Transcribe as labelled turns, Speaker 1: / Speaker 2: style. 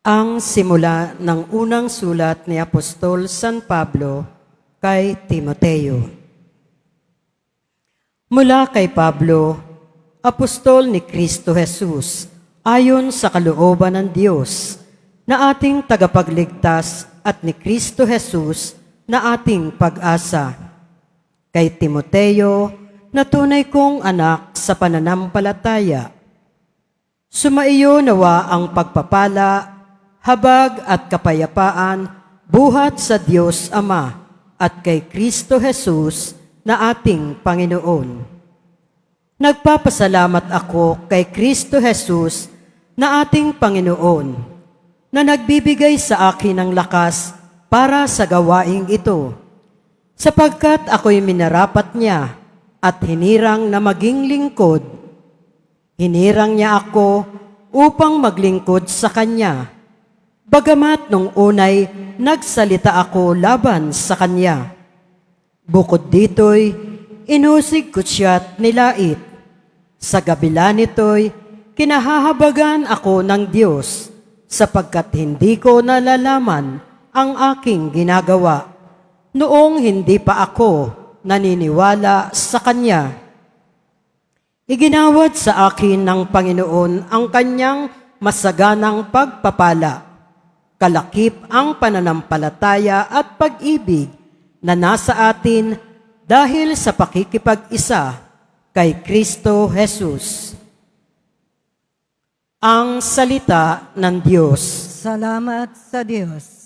Speaker 1: Ang simula ng unang sulat ni Apostol San Pablo kay Timoteo. Mula kay Pablo, apostol ni Kristo Jesus, ayon sa kalooban ng Diyos, na ating tagapagligtas at ni Kristo Jesus na ating pag-asa. Kay Timoteo, na tunay kong anak sa pananampalataya, sumaiyo nawa ang pagpapala, habag at kapayapaan buhat sa Diyos Ama at kay Kristo Jesus na ating Panginoon. Nagpapasalamat ako kay Kristo Jesus na ating Panginoon na nagbibigay sa akin ng lakas para sa gawaing ito, sapagkat ako'y minarapat niya at hinirang na maging lingkod. Hinirang niya ako upang maglingkod sa Kanya, bagamat nung unay nagsalita ako laban sa Kanya. Bukod dito'y inusig ko siya't nilait. Sa gabila nito'y kinahahabagan ako ng Diyos, sapagkat hindi ko nalalaman ang aking ginagawa noong hindi pa ako naniniwala sa Kanya. Iginawad sa akin ng Panginoon ang Kanyang masaganang pagpapala, kalakip ang pananampalataya at pag-ibig na nasa atin dahil sa pakikipag-isa kay Kristo Jesus. Ang salita ng Diyos.
Speaker 2: Salamat sa Diyos.